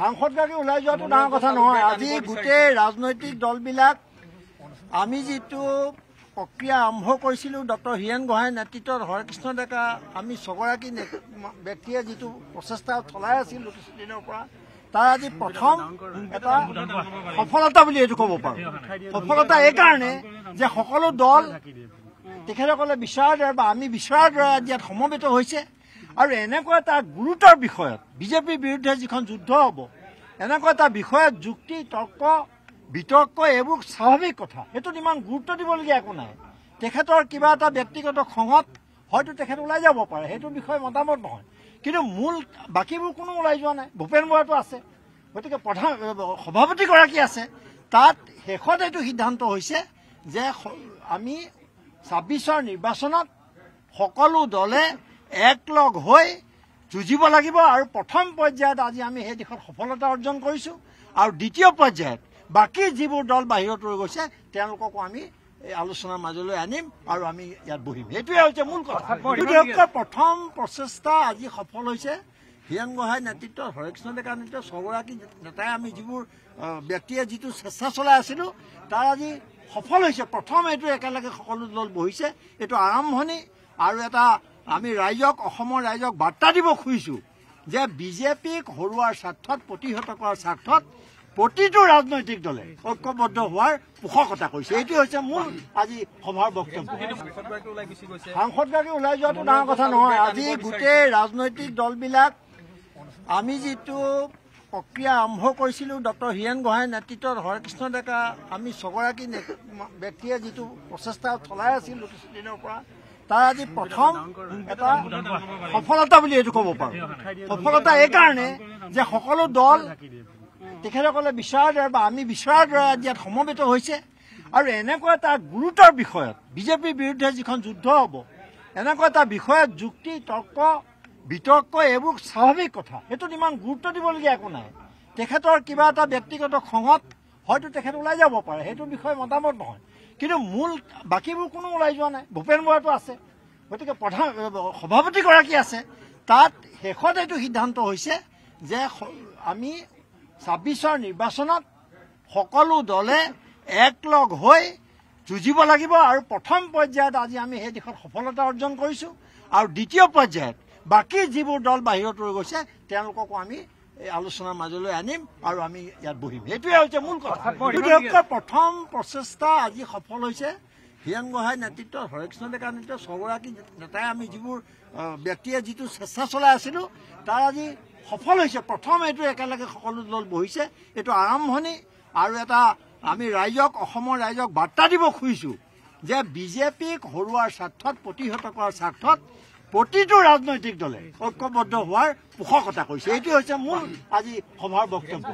সাংসদগৰাকী ওলাই যোৱাটো ডাঙৰ কথা নহয়। আজি গোটেই ৰাজনৈতিক দলবিলাক আমি যিটো প্ৰক্ৰিয়া আৰম্ভ কৰিছিলোঁ ডক্টৰ হীৰেণ গোহাঁইৰ নেতৃত্বত হৰেকৃষ্ণ ডেকা আমি ছগৰাকী ব্যক্তিয়ে যিটো প্ৰচেষ্টা চলাই আছিল দিনৰ পৰা তাৰ আজি প্ৰথম এটা সফলতা বুলি এইটো ক'ব পাৰোঁ। সফলতা এইকাৰণে যে সকলো দল তেখেতসকলে বিচৰাৰ দৰে বা আমি বিচৰাৰ দৰে আজি ইয়াত সমবেত হৈছে আৰু এনেকুৱা এটা গুৰুতৰ বিষয়ত বিজেপিৰ বিৰুদ্ধে যিখন যুদ্ধ হ'ব এনেকুৱা এটা বিষয়ত যুক্তি তৰ্ক বিতৰ্ক এইবোৰ স্বাভাৱিক কথা। সেইটোত ইমান গুৰুত্ব দিবলগীয়া একো নাই। তেখেতৰ কিবা এটা ব্যক্তিগত খঙত হয়তো তেখেত ওলাই যাব পাৰে, সেইটো বিষয়ে মতামত নহয়, কিন্তু মূল বাকীবোৰ কোনো ওলাই যোৱা নাই। ভূপেন বৰাটো আছে, গতিকে প্ৰধান সভাপতিগৰাকী আছে। তাত শেষত এইটো সিদ্ধান্ত হৈছে যে আমি ২৬ৰ নিৰ্বাচনত সকলো দলে একলগ হৈ যুঁজিব লাগিব আৰু প্ৰথম পৰ্যায়ত আজি আমি সেই দিশত সফলতা অৰ্জন কৰিছোঁ আৰু দ্বিতীয় পৰ্যায়ত বাকী যিবোৰ দল বাহিৰত ৰৈ গৈছে তেওঁলোককো আমি এই আলোচনাৰ মাজলৈ আনিম আৰু আমি ইয়াত বহিম। সেইটোৱে হৈছে মূল কথা। প্ৰথম প্ৰচেষ্টা আজি সফল হৈছে। হীৰেণ গোহাঁইৰ নেতৃত্বত হৰেকৃষ্ণ ডেকাৰ নেতৃত্বত ছগৰাকী নেতাই আমি যিবোৰ ব্যক্তিয়ে যিটো চেষ্টা চলাই আছিলোঁ তাৰ আজি সফল হৈছে। প্ৰথম এইটো একেলগে সকলো দল বহিছে, এইটো আৰম্ভণি আৰু এটা আমি ৰাইজক অসমৰ ৰাইজক বাৰ্তা দিব খুজিছোঁ যে বিজেপিক হৰুৱাৰ স্বাৰ্থত প্ৰতিহত কৰাৰ স্বাৰ্থত প্ৰতিটো ৰাজনৈতিক দলে ঐক্যবদ্ধ হোৱাৰ পোষকতা কৰিছে। এইটো হৈছে মূল আজি সভাৰ বক্তব্য। সাংসদগৰাকী ওলাই যোৱাটো ডাঙৰ কথা নহয়। আজি গোটেই ৰাজনৈতিক দলবিলাক আমি যিটো প্ৰক্ৰিয়া আৰম্ভ কৰিছিলোঁ ডক্টৰ হীৰেণ গোহাঁইৰ নেতৃত্বত হৰেকৃষ্ণ ডেকা আমি ছগৰাকী ব্যক্তিয়ে যিটো প্ৰচেষ্টা চলাই আছিল দিনৰ পৰা তাৰ আজি প্ৰথম এটা সফলতা বুলি এইটো ক'ব পাৰোঁ। সফলতা এইকাৰণে যে সকলো দল তেখেতসকলে বিচৰাৰ দৰে বা আমি বিচৰাৰ দৰে আজি ইয়াত সমবেত হৈছে আৰু এনেকুৱা এটা গুৰুতৰ বিষয়ত বিজেপিৰ বিৰুদ্ধে যিখন যুদ্ধ হ'ব এনেকুৱা এটা বিষয়ত যুক্তি তৰ্ক বিতৰ্ক এইবোৰ স্বাভাৱিক কথা। সেইটোত ইমান গুৰুত্ব দিবলগীয়া একো নাই। তেখেতৰ কিবা এটা ব্যক্তিগত খঙত হয়তো তেখেত ওলাই যাব পাৰে, সেইটো বিষয়ে মতামত নহয়, কিন্তু মূল বাকীবোৰ কোনো ওলাই যোৱা নাই। ভূপেন বৰাটো আছে, গতিকে প্ৰধান সভাপতিগৰাকী আছে। তাত শেষত এইটো সিদ্ধান্ত হৈছে যে আমি ২৬ৰ নিৰ্বাচনত সকলো দলে একলগ হৈ যুঁজিব লাগিব আৰু প্ৰথম পৰ্যায়ত আজি আমি সেই দিশত সফলতা অৰ্জন কৰিছোঁ আৰু দ্বিতীয় পৰ্যায়ত বাকী যিবোৰ দল বাহিৰত ৰৈ গৈছে তেওঁলোককো আমি এই আলোচনাৰ মাজলৈ আনিম আৰু আমি ইয়াত বহিম। সেইটোৱে হৈছে মূল কথা। প্ৰথম প্ৰচেষ্টা আজি সফল হৈছে। হীৰেণ গোহাঁইৰ নেতৃত্বত হৰেকৃষ্ণ ডেকাৰ নেতৃত্বত ছগৰাকী নেতাই আমি যিবোৰ ব্যক্তিয়ে যিটো চেষ্টা চলাই আছিলোঁ তাৰ আজি সফল হৈছে। প্ৰথম এইটো একেলগে সকলো দল বহিছে, এইটো আৰম্ভণি আৰু এটা আমি ৰাইজক অসমৰ ৰাইজক বাৰ্তা দিব খুজিছোঁ যে বিজেপিক হৰুৱাৰ স্বাৰ্থত প্ৰতিহত কৰাৰ স্বাৰ্থত প্ৰতিটো ৰাজনৈতিক দলে ঐক্যবদ্ধ হোৱাৰ পোষকতা কৰিছে। এইটো হৈছে মূল আজি সভাৰ বক্তব্য।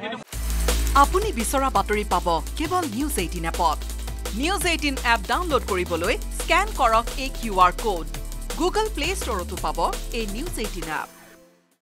আপুনি বিচৰা বাতৰি পাব কেৱল নিউজ 18 এপত। নিউজ 18 এপ ডাউনলোড কৰিবলৈ স্কেন কৰক এই QR কোড। গুগল প্লে ষ্টৰতো পাব এই নিউজ 18 এপ।